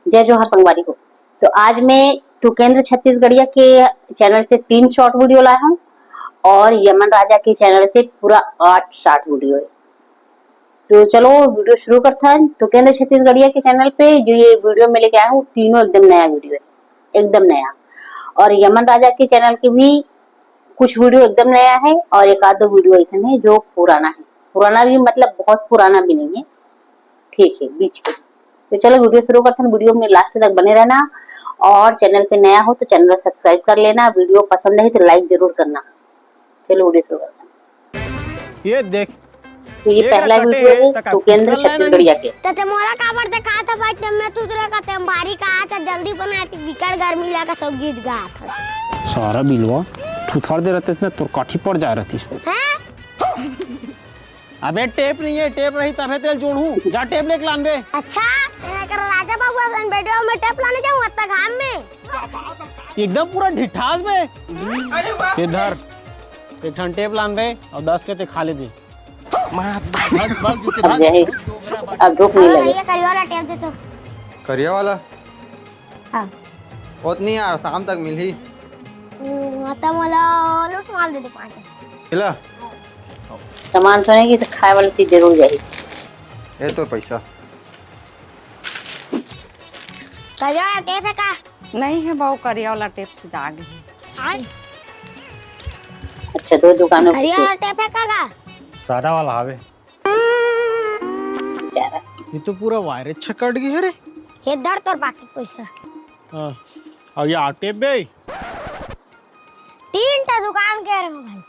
जय जोहर संगवारी को। तो आज मैं तुकेंद्र छत्तीसगढ़िया के चैनल से 3 शॉर्ट वीडियो लाया हूँ और यमन राजा के चैनल से पूरा 8 शॉर्ट वीडियो है। तो चलो वीडियो शुरू करता है। तुकेंद्र छत्तीसगढ़िया के चैनल पे जो ये वीडियो में लेके आया हूँ तीनों एकदम नया वीडियो है, एकदम नया। और यमन राजा के चैनल के भी कुछ वीडियो एकदम नया है और एक आध दो वीडियो ऐसा है जो पुराना है। पुराना भी मतलब बहुत पुराना भी नहीं है, ठीक है, बीच के। तो चलो वीडियो शुरू करते हैं। वीडियो में लास्ट तक बने रहना और चैनल पे नया हो तो चैनल को सब्सक्राइब कर लेना। वीडियो पसंद है तो लाइक जरूर करना। चलो वीडियो शुरू करते हैं। ये देख, तो ये पहला वीडियो है तुकेंद्र छत्तीसगढ़िया के। तते मोरा काबर देखा था भाई, तब मैं तुझरे का तेंबारी का आता जल्दी बनाए थी, बिकट गर्मी लगा तो गीत गा था। सारा बिलवा थुथार दे रहते इतना तोर काठी पड़ जा रहती हैं? अबे टेप नहीं है, टेप रही तबे तेल जोड़ू। जा टेप लेके लान बे। अच्छा कर राजा बाबू असन वीडियो में टेप लाने जाऊं इतना घाम में। एकदम पूरा ढिठास बे। इधर एक ठन टेप लान बे और 10 के ते खा ले दे। अब धूप नहीं लगे। ये करिया वाला टेप दे तो। करिया वाला? हां उतनी यार शाम तक मिली। आता मला लूट माल दे 5। मिला सामान सोने की खाए वाली चीज जरूर जाएगी। ये तो पैसा करिया वाला टेप है का? नहीं है बाबू, करिया वाला टेप से दाग है। अच्छा, 2 दुकानों पे करिया वाला टेप है का? सादा वाला आवे। बेचारा ये तो पूरा वायरस छकट गई है रे। ये दर तोर बाकी पैसा। हां, और ये टेप बे 3 टा दुकान कह रहा हूं भाई,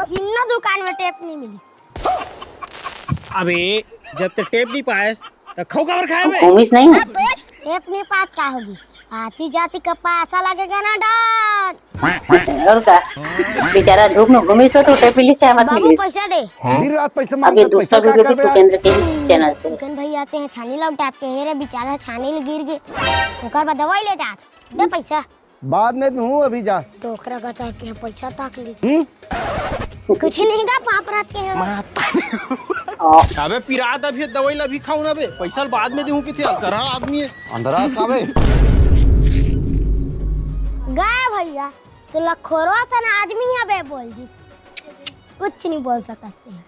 तीनों दुकान में टेप नहीं मिली। अबे जब तक टेप नहीं पाए तो खो खबर खाए बे। घूमिस नहीं है। टेप नहीं पात का होगी, आती जाती का पैसा लगेगा ना डर। और का बेचारा धूप में घूमिस तो टेप मिली से मत बाबू मिली। पैसा दे। दिन रात पैसा अब मांगता ये है, दूसरा पैसा वीडियो क्या भी कर तुकेंद्र के चैनल से। गन भाई आते हैं छानी लाओ टैप के, हे रे बेचारा छानी ले गिर गए, ओकर बाद दवाई ले जा दे पैसा। बाद में हूँ अभी जा। टोकरा का तार के पैसा ताक ली। कुछ नहीं का पाप रात के है। अबे पिरात अभी दवाई ला भी खाऊ ना बे, पैसा बाद में देहूं कि थे अंदर आदमी है। अंदरास का बे? गए भैया तो लखोरवा सन आदमी है बे, बोल जी कुछ नहीं बोल सकते हैं।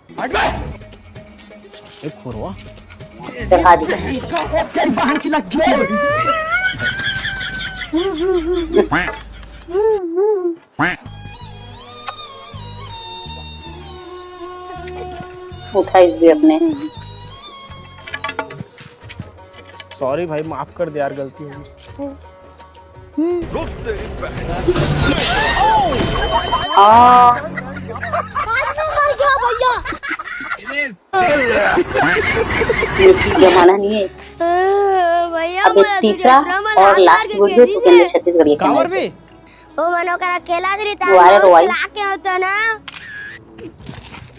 एक खोरवा दिखा दी। उठाइस भी अपने। सॉरी भाई, माफ कर दे यार, गलती हो गई। ये जमाना नहीं है। भैया अब एक तीसरा और लास्ट वीडियो तुकेंद्र छत्तीसगढ़िया के कावर चैनल बे से। ओ मनो करा खेला दे ता वायरल वाई। खिला के होता ना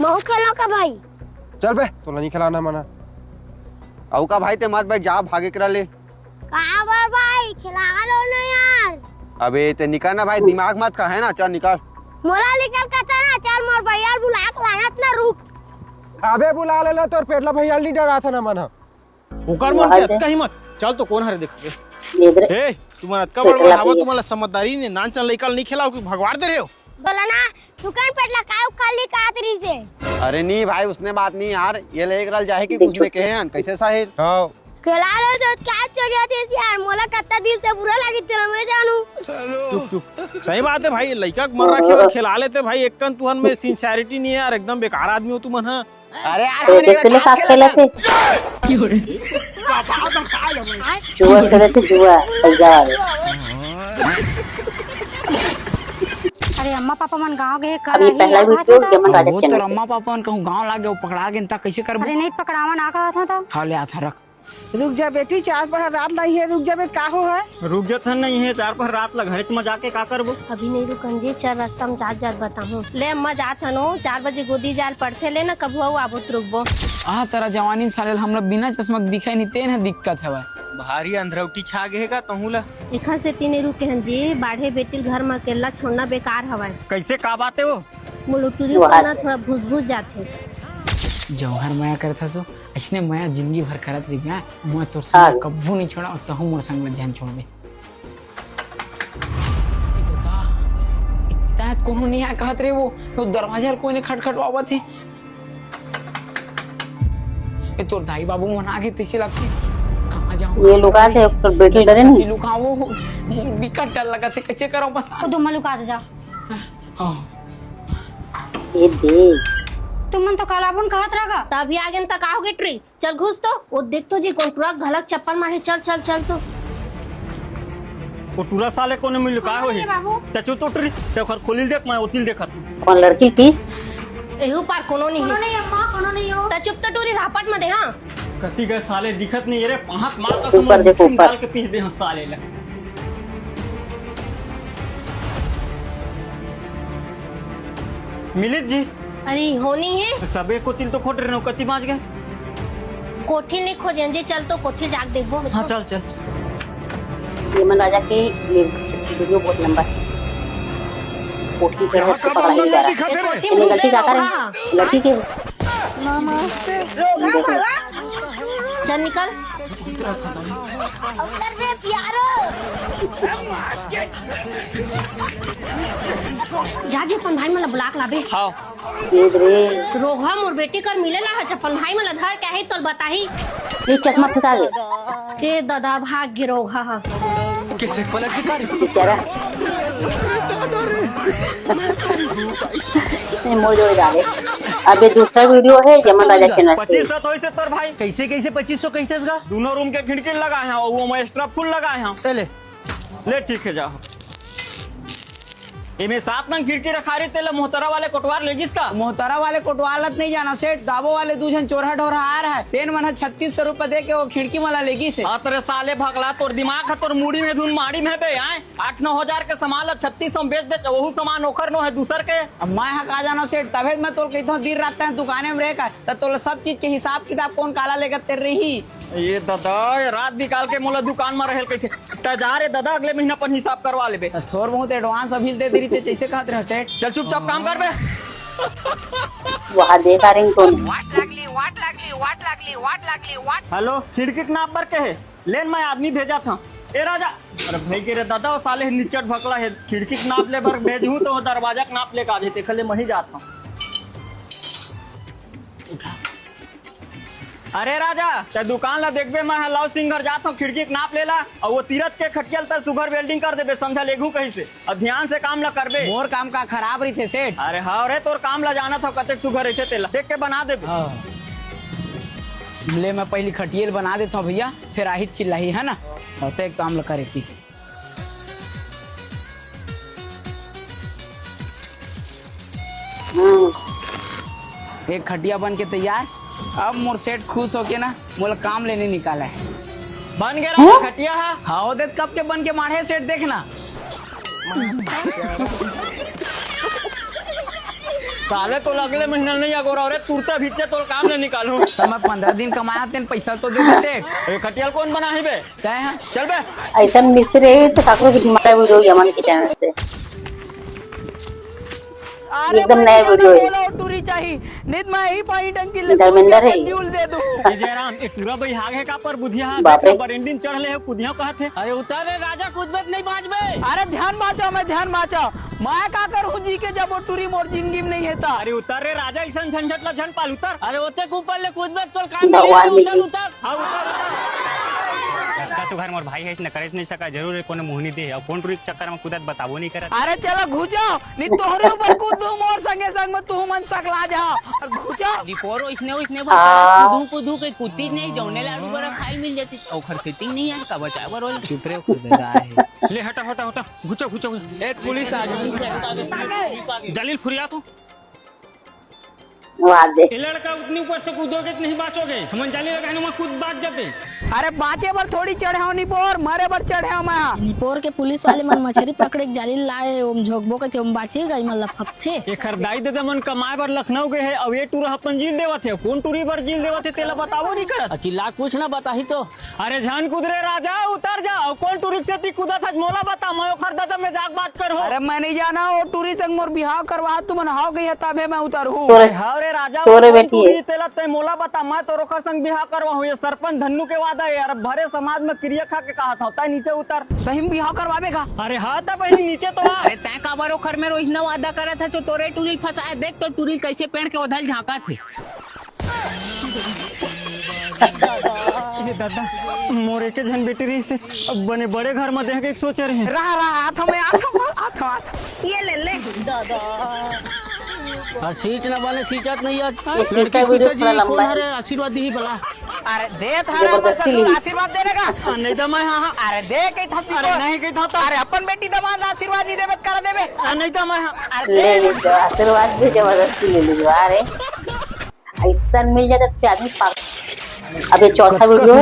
मऊ खेलो का भाई। चल बे, तो नहीं खिलाना मना। औ का भाई ते मत बैठ जा, भागे करा ले। कहां बा भाई, खिला लो ना यार। अबे ते निकाल ना भाई, दिमाग मत खा है ना। चल निकाल। मोला निकल का ना, चल मोर भैया बुला के लानत ना रुक। अबे बुला ले ला, तोर पेटला भैया नहीं डरा था ना मना। ओकर मन के कहीं मत चल। तो कौन हरे देख के इधर ए तुम्हारा अतका बड़ा हवा, तुम्हारा समझदारी ने नान चल निकाल नहीं खिलाओ कि भगवान दे रहे हो। बोला ना दुकान पेटला काऊ खाली कातरी से। अरे नहीं भाई, उसने बात नहीं यार, ये ले रल जाए कि कुछ ने कहे हन कैसे साहिद। हां खिला लो तो क्या चल जाती है यार, मोला कत्ता दिल से बुरा लगी तेरा, मैं जानू। चुप चुप, सही बात है भाई, लड़का मर रखे तो खिला लेते भाई। एकन तुहन में सिंसियरिटी नहीं है यार, एकदम बेकार आदमी हो तुमन। हां अरे यार तो देख ले साथ खेला थे। जुआ खेले थे, जुआ पैसा वाले। अरे अम्मा पापा मन गांव गए अब ये पहला वीडियो यमन राजा के चैनल से। अम्मा पापा मन कहूँ गाँव लागे पकड़ा गए ता कैसे कर? अरे नहीं पकड़ावा ना कहा था। हाँ ले आता रख। रुक जा बेटी, 4 बजे रात नहीं है, रुक जा बे, का हो है? रुक जात नहीं है, 4 पर रात ला घरे में जाके का करबो। अभी नहीं रुकन जी, चल रास्ता में जात जात बताऊं। ले अम्मा जात हनो, 4 बजे गोदी जाल पड़थे ले ना, कबू आबो तो रुकबो। तेरा जवानी में साले हमरा बिना चश्मा के दिखाई नहीं, तेन है दिक्कत है। भारी अंधरौटी छा गए का तहू ला। एखा से तीन रुके हन जी, बाढ़े बेटिल घर में अकेला छोड़ना बेकार हवाए। कैसे का बाते हो? मुलुटुरी करना थोड़ा भूस भूस जाते। जौहर माया करता तो इसने मैं जिंदगी भर करत रही गया मैं तोर हाँ। संग कब्बू नहीं छोड़ा और तहु मोर संग जान छोड़बे ई तो ता इतना कोनो नहीं है कहत रे वो दरवाजा कोई ने खटखटवावत है ये तोर दाई बाबू मन आगे तैसे लगते कहां जाऊं ये लोग आते हैं बेटी डरे नहीं लुकाओ बिकट डर लगा से कैसे करो बता ओ तुम लुका जा ये देख तुमन तो कलाबुन कहत रहा तभी आगे तक आओगे ट्री चल घुस तो वो देख तो जी कौन पूरा गलत चप्पल मारे चल चल चल तो वो टूरा साले कोने में लुकाया हो है बाबू तचो तो टरी देखर खोलिल देख मैं ओतिल देखत कौन लड़की किस एहू पार कोनो नहीं अम्मा कोनो नहीं हो त चुप तो टूरी रापट में दे हां कति गए साले दिखत नहीं रे पाहत मार का ऊपर देखो, ऊपर। निकाल के पीस दे हम साले ला मिलित जी अरे होनी है सबे को तिल तो खोट रहे हो कति बाज गए कोठी नहीं खोजन जी चल तो कोठी जाग देखबो हाँ चल चल यमन राजा के ये वीडियो बहुत लंबा है कोठी पे है तो पकड़ा नहीं जा रहा ए कोठी ये में लड़की घुसे क्या करे रहो, हाँ। लड़की के चल निकल अवतर बे प्यारो जाजी अपन भाई मला ब्लॉक लाबे हाँ ये रे रोहा मोर बेटी कर मिलेला है अपन भाई मला धर के है तो बताही ये चश्मा फटा गया ए दादा भाग गिरो हा कैसे पलट दिखा रही बेचारा मोड़ जोड़ डाले अब ये दूसरा वीडियो है यमन राजा चैनल से 2500 तो तोर भाई कैसे कैसे 2500 कैसे का दोनों रूम के खिड़की लगाए हैं और वो मैं एक्स्ट्रा फुल लगाए हैं ले ठीक है जाओ इमे 7 नंग खिड़की रखा रही तेल मोहतरा वाले कोटवार ले जिसका मोहतरा वाले कोटवालत नहीं जाना सेठ दाबो वाले दूजन चोरहा ढोरा आ रहा है तेन मन 3600 रुपए दे के वो खिड़की वाला लेगी से तेरे साले भगला तोर दिमाग है तोर मुड़ी में धुन माड़ी में बे आए 8-9 हजार के सामान 3600 में बेच दे वहू सामान ओखर नो है दूसर के अब मैं हाँ कहा जाना सेठ तभी मैं तोल कहता हूँ दिन रात दुकाने में रहकर तब तोल सब चीज के हिसाब किताब कौन काला लेकर तेर रही ये दादा ये रात निकाल के मोला दुकान में रहल कैसे तजा रे दादा अगले महीना पर हिसाब करवा लेबे थोड़ बहुत एडवांस अभी दे दे रही जैसे कहते रहो सेठ चल चुपचाप काम कर बे वहाँ देखा रिंग कौन हेलो खिड़की के नाप पर के है लेन मैं आदमी भेजा था ए राजा अरे भाई के रे दादा वो साले निचट भकला है खिड़की के नाप ले बर भेजूं तो वो दरवाजा के नाप लेके आ जेते खले मैं ही जाता हूं अरे राजा ते दुकान ला देखबे मैं लाउ सिंगर जाता हूं खिड़की के नाप लेला और वो तीरथ के खटियल तक सुगर वेल्डिंग कर देबे समझा लेगू कहीं से अब ध्यान से काम ला करबे मोर काम का खराब रही थे सेठ अरे हाँ रे तोर काम ला जाना था कते सुगर ऐसे तेला देख के बना देबे ले मैं पहली खटियल बना देता हूँ भैया फिर आही चिल्लाही है ना तो एक काम ला करे थी एक खटिया बन के तैयार अब मोर सेठ खुश होके ना मोला काम लेने निकाला है बन गया राजा खटिया है हाँ दे कब के बन के माढ़े सेठ देखना साले तो अगले महीना नहीं आगोरा रे तुरते भीतर तो काम नहीं निकालूं तो मैं 15 दिन कमाया तेन पैसा तो दे दे सेठ ये खटियल कौन बना है बे क्या है चल बे ऐसा मिस्त्री है तो ठाकुर की हिमालय वीडियो यमन के चैनल से एकदम नया वीडियो है टूरी चाहिए नित मैं ही पानी टंकी धर्मेंद्र है दे दूं ये जयराम एक पूरा भाई हागे का पर बुधिया बाप रे। बरेंडिन चढ़ले है कुदिया कहत है अरे उतारे राजा कुदबत नहीं बाजबे अरे ध्यान बाचाओ मैं ध्यान बाचाओ मैं का करूं जी के जब वो टूरी मोर जिंदगी में नहीं है अरे उतर रे राजा ऐसा झंझट ला झन पाल उतर अरे ओते ऊपर ले कुदबत तो काम भगवान नहीं उतर मिली। उतर हाँ उतर का घर मोर भाई है न करे नहीं सका जरूर कोनो मोहनी दे और कौन टूरी के चक्कर में कूदत बताबो नहीं करत अरे चलो घुचो नी तोहरे ऊपर कूद दूं मोर संगे संग में तू मन सकला जा और घुचो रिपोरो इसने हाँ। कूदू के कुत्ती नहीं जौने लाडू बड़ा खाई मिल जाती ओखर सेटिंग नहीं है का बचा बरोल चुप रे खुदा है ले हटा हटा हटा घुचो घुचो ए पुलिस आ गई दलील फुरिया तो वहाँ दे ये लड़का उतनी ऊपर से कूदोगे तो नहीं बाचोगे हम जाली लगाने में खुद बात जाते अरे बाचे पर थोड़ी चढ़े हो निपोर मारे पर चढ़े हो मैं निपोर के पुलिस वाले मन मछली पकड़े के जाली लाए ओम झोकबो के थे ओम बाचे गई मन लफकथे ये खरदाई दे मन कमाए बर लखनऊ के है अब ये टूर अपन जील देवत है कौन टूरी बर जील देवत है तेला बताबो नहीं करत चिल्ला कुछ ना बताही तो अरे जान कुदरे राजा उतर जा और कौन टूरी से ती कूदा था मोला बता मैं खरदा मैं जाग बात कर अरे मैं नहीं जाना वो टूरी संग मोर बिहाव करवा तू मन हाव गई है तबे मैं उतर हूँ हां अरे राजा तोरे बेटी है। तेला ते मोला बता, मैं तो रोकर संग बिहार करवा हूँ। ये सरपंच धन्नू के वादा है यार, भरे समाज में क्रिया खा के कहा था ताई नीचे उतर। सही में बिहाव करवावेगा? अरे हाँ था पहले नीचे तो आ। अरे तय का बारो खर में रोहिना वादा करा था तो तोरे टूरिल फंसाया। देख तो टूरिल कैसे पेड़ के उधल झांका थे। ये दादा मोरे के झन बेटी रही से अब बने बड़े घर में देख के सोच रहे हैं। रहा हाथों में ये ले ले दादा। सीच न बने सीचत नहीं आज। इसका वीडियो थोड़ा लंबा है। आशीर्वाद दी भला। अरे दे थारा जबरदस्ती ससुर ली। आशीर्वाद देगा। नहीं तो मैं हाँ अरे दे के था अरे नहीं कही था अरे अपन बेटी दमाद आशीर्वाद नहीं देबे करा देबे। नहीं तो मैं हाँ। अरे ले दे लीजिए आशीर्वाद भी जबरदस्ती ले लीजिए। अरे ऐसा मिल जाता तो आदमी पागल। अब ये चौथा वीडियो है,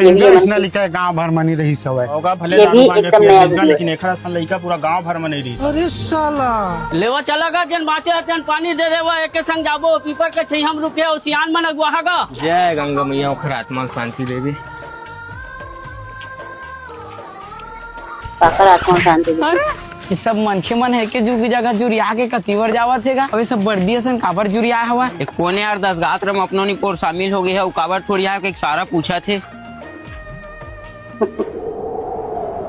ये भी अमन- लिखा है गांव भर मनी रही सब है। होगा भले ये दारू भी मांगे एकदम पिया नया बिजगा, वीडियो लेकिन एकरा सन लइका पूरा गांव भर में नहीं रही। अरे साला लेवा चलागा जन बाचे जन पानी दे देवा एक के संग जाबो पीपर के छै हम रुके ओसियान मन अगवाहागा। जय गंगा मैया ओखर आत्मा शांति देवी। पाकर आत्मा शांति दे। ये सब मनखे मन है के जुगी जगह जुरिया के कतीवर जावत हैगा। अबे सब बर्दी असन काबर जुरिया हवा। एक कोने यार 10 गात्र में अपनों पोर शामिल हो गए है। काबर थोड़ी है एक सारा पूछा थे।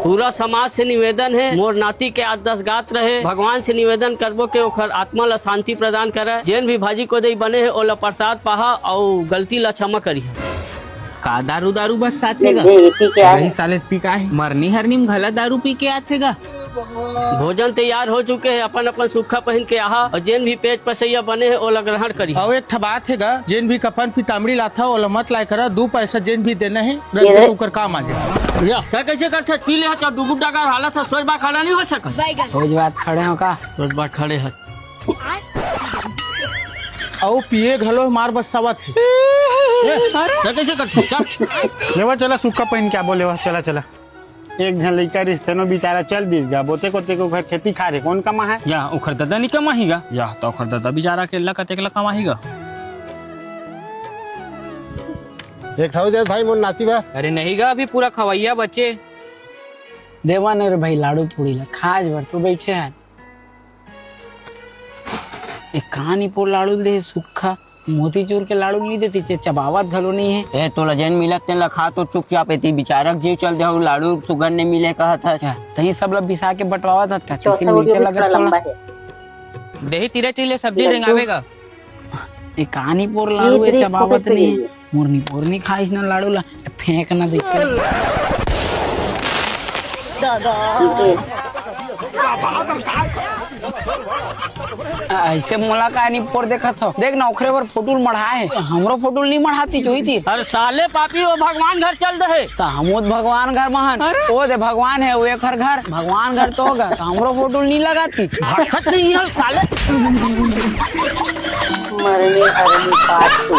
पूरा समाज से निवेदन है मोर नाती के आज 10 गात्र रहे। भगवान से निवेदन करबो के ओखर आत्मा ला शांति प्रदान करे। जेन भी भाजी को दे बने है ओला प्रसाद पाहा और गलती ला क्षमा करी। का दारू दारू बस साथेगा ये पी के आए। साले पी का है मरनी हरनी में घला दारू पी के आथेगा। भोजन तैयार हो चुके हैं। अपन अपन सूखा पहन के आहा और जेन भी पेज पसैया बने है ओला ग्रहण करी। और एक बात हैगा जेन भी कफन पीतामड़ी लाथा ओला मत लाय करा। 2 पैसा जेन भी देना है ये ओकर काम आ जाए। या क्या कैसे करते पी ले चाहे डुबू डागा हालत है। सोच बात खड़ा नहीं हो सका। सोच बात खड़े हो का सोच बात खड़े है। और पिए घलो मार बसावा थे। क्या कैसे करते चल लेवा चला सूखा पहन क्या बोले चला चला। एक झन लड़का रिश्ते नो बेचारा चल दिस गा बोते कोते को घर खेती खा रहे कौन कमा है। या ओखर दादा नहीं कमाहीगा या तो ओखर दादा बेचारा के अल्लाह कतेक ला कमाहीगा। एक ठाउ दे भाई मोर नाती बा। अरे नहीं गा अभी पूरा खवैया बच्चे देवा ने रे भाई लाड़ू पूड़ी ला खाज भर तो बैठे हैं। एक कहानी पोर लाड़ू दे सूखा मोतीचूर के लाड़ू नहीं देती थे चबावत घलो नहीं है। ए तो लजन मिलत तेन लखा तो चुपचाप एती बेचारा जीव चल दे और लाड़ू सुगर ने मिले कहा था। तही सब ला बिसा के बटवावा था किसी चौथा नीचे वीडियो भी थोड़ा लगा लंबा है। देही तीरे तीरे सब्जी रंगावेगा। एक कहानी पोर लाड़ू ये है चबावत फोकस पे नहीं यही है। मुरनी पोरनी खाइस ना लाड़ू ला फेंक ना दे। ऐसे मोला का नहीं पोर देखा था। देख ना ओखरे पर फोटो मढ़ाए हमरो फोटो नहीं मढ़ाती जोई थी। अरे साले पापी वो भगवान घर चल दे तो हम भगवान घर महन ओ दे भगवान है वो एक घर भगवान घर तो होगा तो हमरो फोटो नहीं लगाती। भटक नहीं है साले। मरने हरने पार्ट 2।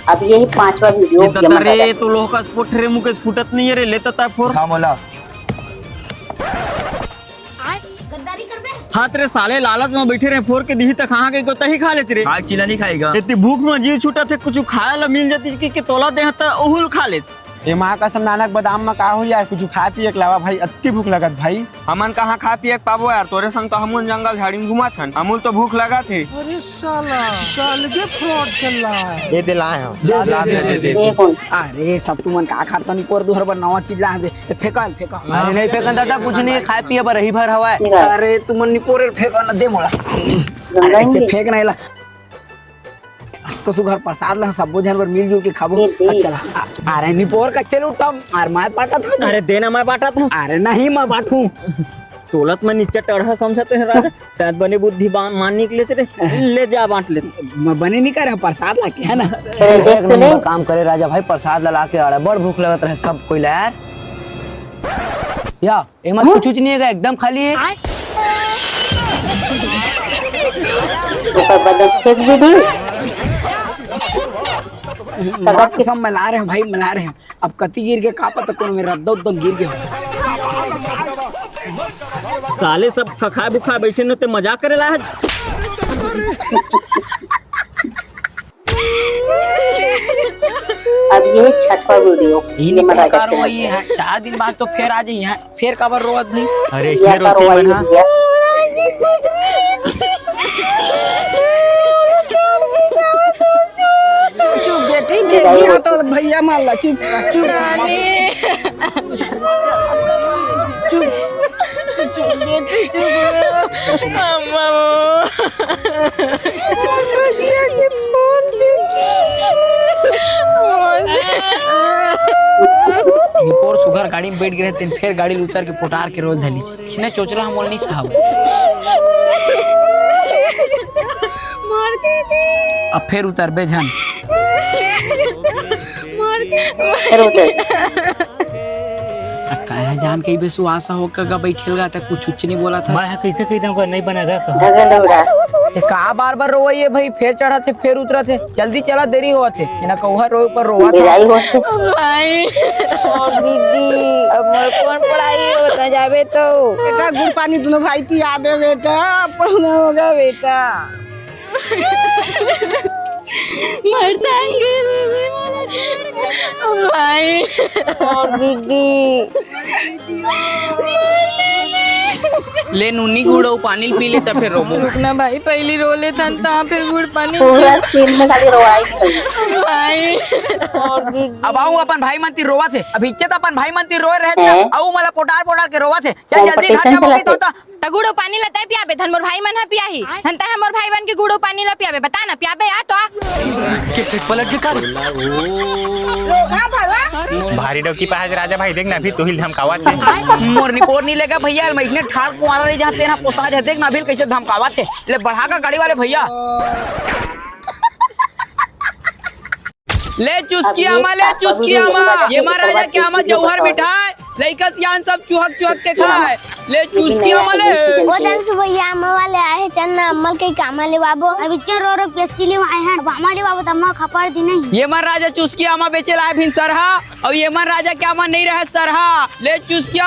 अब यही 5वां वीडियो यमन राजा अरे तो लोह का पोठरे मुके फुटत नहीं है रे लेता ता फोर। हाँ मोला हाँ तेरे साले लालच में बैठे रहे फोर के दी तक कहाँ के गोता ही खा लेते रे। आज चिला नहीं खाएगा। इतनी भूख में जीव छूटा थे कुछ खाया ला मिल जाती कि तोला दे तो ओहुल खा लेते। ये माँ कसम नानक बादाम में का हो यार कुछ खा पिए के लावा भाई अति भूख लगत भाई। हमन कहाँ खा पिए पाबो यार तोरे संग तो हमन जंगल झाड़ी में घुमा थन हमन तो भूख लगा थे। अरे साला चल के फ्रॉड चल रहा है। दे दे लाए हम दे ये कौन अरे सब तुमन का खाता नहीं पोर दुहर पर नवा चीज ला दे फेंका। अरे नहीं फेंकन दादा कुछ नहीं खाए पिए पर रही भर हवा है। निकाल अरे तुमन नहीं पोरे फेंका ना दे मोला गंगा ऐसे इंगी। फेंक नहीं ला तो सुगर प्रसाद ला सब जानवर मिलजुल के खाबो। ये दे। चला अरे निपोर का चलो तब और मैं बांटा था। अरे देना मैं बांटा था। अरे नहीं मैं बांटू तोलत में नीचे टढ़ा समझते है राजा तैत बने बुद्धि मान निकले तेरे ले जा बांट ले। मैं बने नहीं करे प्रसाद ला के है ना। तेरे देख तो ले। काम करे राजा भाई प्रसाद ला के अरे बड़ भूख लगत रहे सब कोई यार। या एमा कुछ नहीं है एकदम खाली है। ऊपर बदल फेंक भी दी। सब मिला रहे हैं भाई मिला रहे हैं। अब कति गिर के का पता कौन मेरा रद्द उद्द गिर गया। साले सब खखा बुखा बैठे न ते मजाक करे ला है। अब ये 6वां वीडियो यमन राजा के वही है 4 दिन बाद तो फिर आ जाइए फिर कबर रोवत नहीं। अरे या इसने रोते कार्रवाई बना हो गया। चुप बेटी बेटी तो भैया मान ला चुप चुप चुप बेटी चुप रिपोर्ट सुगर गाड़ी में बैठ गए थे फिर गाड़ी उतर के पोटार के रोज धली इसने चोचला हम बोल नहीं साहब अब फिर उतर बे झन कहा जान के विश्वास हो का बैठेल गा कुछ उच्च नहीं बोला था मैं कैसे कह दूंगा नहीं बनेगा का बार बार रोइए भाई फिर चढ़ा थे फिर उतरा थे जल्दी चला देरी हुआ थे ना कौहा रोए पर रोआ था भाई दीदी अब मोर कौन पढ़ाई होता जावे तो बेटा गुड़ पानी दोनों भाई पिया दे बेटा पढ़ना होगा बेटा मर जाएंगे भाई और दीदी ले नूनी गुड़ पानी पी ले तब फिर रोबो रुकना भाई पहली रो ले था फिर गुड़ पानी पूरा सीन में खाली रोवाई भाई और दीदी अब आऊ अपन भाई मंती रोवा थे अब इच्छे तो अपन भाई मंती रोए रहे थे आऊ मला पोटार पोटार के रोवा थे चल जल्दी घर जा मौके तो त गुड़ो पानी लता पियाबे धन मोर भाई मन ह पियाही धन ता हमर भाई बन के गुड़ो पानी ला पियाबे बता ना पियाबे आ तो पलट के कर भारी डोकी पहाज राजा भाई देखना अभी तो ही धमकावा थे मोर रिपोर्ट नहीं लेगा भैया मैं इतने ठाड़ कुआरा नहीं जाते ना पोसा जाते देख ना भी कैसे धमकावा थे ले बढ़ा का गाड़ी वाले भैया ले चुस्की आमा ये महाराजा के आमा जौहर बिठाए लइका सियान सब चुहक चुहक के खाए ले चुस्की आमा ले वो दिन से भैया अम्मा वाले आए चन्ना अम्मा के काम ले बाबू अभी चलो रो पेस्टी ले आए हैं अम्मा ले बाबू तम्मा खपर दी नहीं ये महाराजा चुस्की आमा बेचे लाए फिर सरहा और ये महाराजा के आमा नहीं रहे सरहा ले चुस्की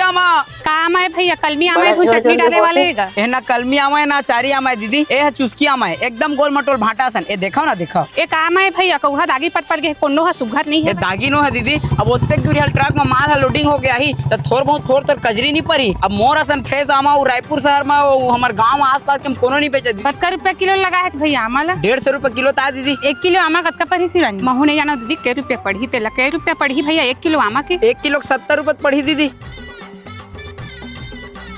आमा काम है भैया कलमी आमा है चटनी डाले वाले का ए ना कलमी आमा है ना चारी आमा है दीदी ए है चुस्की आमा है एकदम गोल मटोल भाटा सन ए देखो ना देखो ए काम है भैया कौहा दागी पट के कोनो हा सुघर नहीं ये है दागी नो है दीदी अब ओत्ते दूरी हल ट्रक में माल लोडिंग हो गया ही तो थोड़ तर कजरी नहीं पड़ी अब मोर असन फ्रेश आमा रायपुर शहर में हमार गांव आसपास के कोनो नहीं बेचे कतका रुपया किलो लगा है भैया आमा ला 150 रुपए किलो था दीदी 1 किलो आमा कतका पड़ी सिरन महू नहीं जाना दीदी के रुपया पड़ी तेला के रुपया पड़ी भैया 1 किलो आमा के 1 किलो 70 रुपए पड़ी दीदी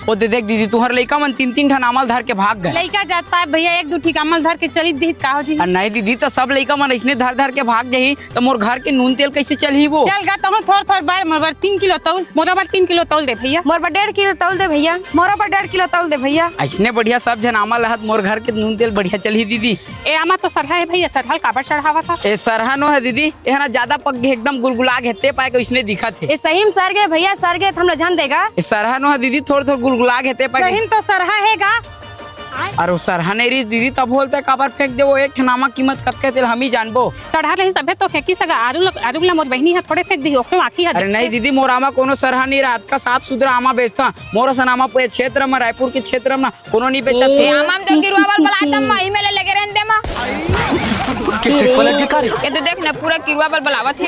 ओ दे देख दीदी तुहर लइका मन 3-3 ठन अमल धर के भाग गए लइका जाता है भैया 1-2 ठीक अमल धर के चली दी का हो जी नहीं दीदी तो सब लइका मन इसने धर के भाग जाही तो मोर घर के नून तेल कैसे चलही वो चल गा तो थोड़ बार मोर 3 किलो तौल मोरा बार 3 किलो तौल दे भैया मोर बार 1.5 किलो तौल दे भैया मोरा बार 1.5 किलो तौल दे भैया ऐसने बढ़िया सब जन आमा लहत मोर घर के नून तेल बढ़िया चलही दीदी ए आमा तो सरहा है भैया सरहल काबर चढ़ावा था ए सरहा नो है दीदी ए ना ज्यादा पक गए एकदम गुलगुला घेते पाए के इसने दिखा थे ए सही में सर गए भैया सर गए हम जान देगा ए सरहा नो है दीदी थोड़ गुलगुला घेते पाए सही तो सरहा हैगा और वो सरहा नहीं रही दीदी तब बोलते काबर फेंक दे वो एक ठनामा कीमत कतके तेल हम ही जानबो सढ़ा रही तबे तो फेंकी सगा आरू ला मोर बहनी है थोड़े फेंक दी ओके आखी है अरे नहीं दीदी मोर आमा कोनो सरहा नहीं रात का साफ सुथरा आमा बेचता मोर सनामा पे क्षेत्र में रायपुर के क्षेत्र में कोनो नहीं बेचता थे आमा तो किरवावल बलाता मई में लेके रहन दे मा ये तो देख ना पूरा किरवावल बलावत है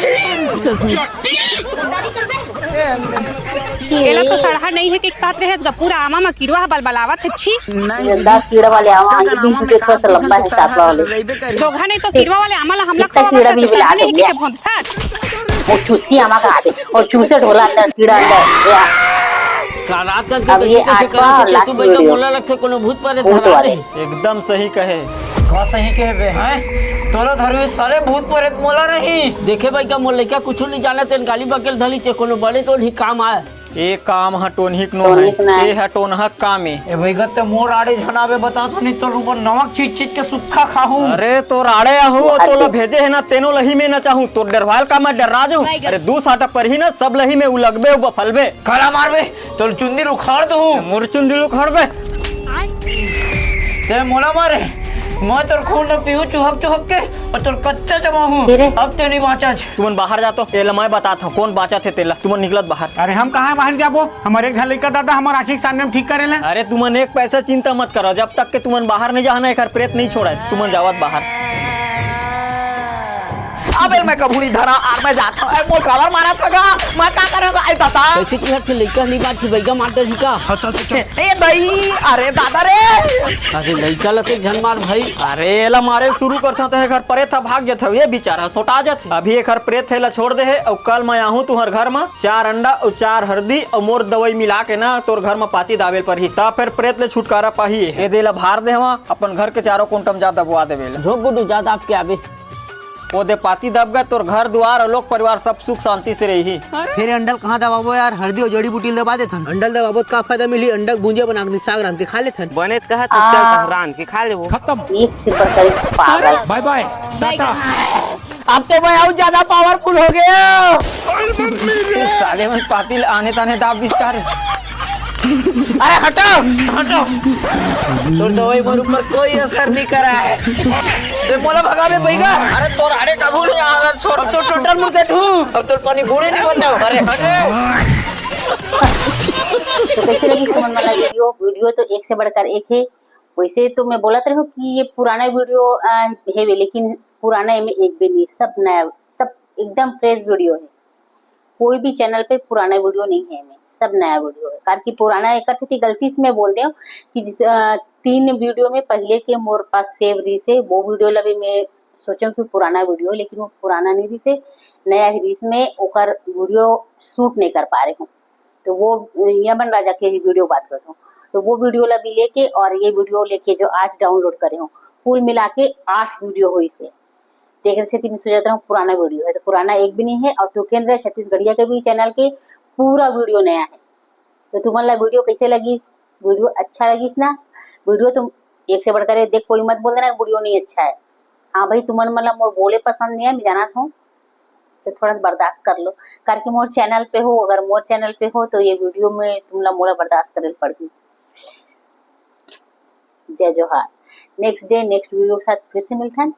केला तो सढ़ा नहीं है कि काट रहे है पूरा आमा में किरवा बलबलावत है छी नहीं कीड़ा वाले आवा ये भी तुझे थोड़ा सा लंबा हिसाब वाले दोघा नहीं तो किरवा वाले आमा हमला कीड़ा भी मिला नहीं दे के भोंद था वो चूसकी आमा का आते और चूसे ढोला अंदर कीड़ा अंदर अब ये आठवां और लास्ट वीडियो लगते कोनो भूत पर धरा दे एकदम सही कहे का सही कह गए हैं तोरा धरवे सारे भूत प्रेत मोला नहीं देखे भाई का मोल लइका कुछ नहीं जाने तेन गाली बकेल धली चे कोनो बड़े टोल ही काम आए ए काम ह टोनहिक नो है ए ह टोनहक काम है ए भाई गत्ते मोर आड़े झनाबे बता तो नहीं तो ऊपर नमक छीट के सुखा खाहूं अरे तो राड़े आहू तो ला भेजे है ना तेनो लही में ना चाहूं तो डरवाल का मैं डर राजू अरे 2 साटा पर ही ना सब लही में उलगबे उ बफलबे खड़ा मारबे तो चुंदी उखाड़ दूं मुरचुंदी उखाड़ दे ते मोला मारे मैं तोर खून न पीहू चुहक के और तोर कच्चा जमा हूं अब ते नहीं बाचा तुमन बाहर जातो तेला मैं बताता हूं कौन बाचा थे तेला तुमन निकलत बाहर अरे हम कहाँ बाहर जाबो हमारे घर लेकर दादा हमारे आँखी के सामने हम ठीक करेले अरे तुमन एक पैसा चिंता मत करो जब तक के तुमन बाहर नहीं जाना एक प्रेत नहीं छोड़ा तुमन जावत बाहर अबे मैं कभू नहीं धरा और मैं जाता हूं मोर कवर मारा था मैं का करेगा आई दादा कैसे तुहर से लइका नहीं बात छी भैया मारते ही का ए दई अरे दादा रे अरे लइका लते झन मार भाई अरे एला मारे शुरू करता तो घर परे था भाग जाता ये बेचारा सोटा जाते अभी एक हर प्रेत है ला छोड़ दे है और कल मैं आहूं तुहर घर में 4 अंडा और 4 हल्दी और मोर दवाई मिला के ना तोर घर में पाती दावेल पर ही तब फिर प्रेत ले छुटकारा पाही ये देला भार दे वहाँ अपन घर के चारों कुंटम जा दबवा देवे रोक गुडू ज्यादा आपके आवे वो दे पाती दब गए तोर घर द्वार और लोग परिवार सब सुख शांति से रही। फिर अंडल कहाँ दबाबो यार हल्दी और जड़ी बूटी दबा देथन अंडल दबाबो का फायदा मिली अंडा भुंजिया बना के साग रांध के खा लेथन बने कहा तो चल रांध के खा ले वो एक से बढ़कर एक पागल। बाय बाय अब तो मैं और ज्यादा पावरफुल हो गया साले मन पाती आने ताने दाब विस्तार अरे हटो हटो तो दवाई मोर ऊपर कोई असर नहीं करा है तो मोला भगा में बैगा अरे तोर आड़े कबू नहीं आला छोड़ तो टोटल मुर्गे ठू अब तो पानी बूढ़े नहीं बचाओ अरे हटे तो कैसे लगी सुमन वाला वीडियो तो एक से बढ़कर एक है। वैसे तो मैं बोला रही हूँ कि ये पुराना वीडियो है लेकिन पुराना में एक भी नहीं, सब नया, सब एकदम फ्रेश वीडियो है। कोई भी चैनल पे पुराना वीडियो नहीं है में, सब नया वीडियो है। कारण कि पुराना एक से गलती से मैं बोल दे कि 3 वीडियो में पहले के मोर पास सेव रही से वो वीडियो लगे मैं सोचा कि पुराना वीडियो, लेकिन वो पुराना नहीं रही से नया ही रही में ओकर वीडियो शूट नहीं कर पा रहे हूँ। तो वो यमन राजा के वीडियो बात करता हूँ, तो वो वीडियो लगी लेके और ये वीडियो लेके जो आज डाउनलोड करे हूँ कुल मिला के 8 वीडियो हुई से देख रहे मैं सोचा हूँ पुराना वीडियो है, तो पुराना एक भी नहीं है। और तुकेंद्र छत्तीसगढ़िया के भी चैनल के पूरा वीडियो नया है। तो तुम्हारा वीडियो कैसे लगी? वीडियो अच्छा लगी ना? वीडियो तुम एक से बढ़कर देख, कोई मत बोल देना वीडियो नहीं अच्छा है। हाँ भाई तुम्हारे मतलब मोर बोले पसंद नहीं है, मैं जाना था तो थोड़ा सा बर्दाश्त कर लो। करके मोर चैनल पे हो, अगर मोर चैनल पे हो तो ये वीडियो में तुमला मोला बर्दाश्त करे पड़गी। जय जोहार। नेक्स्ट डे नेक्स्ट वीडियो के साथ फिर से मिलता है।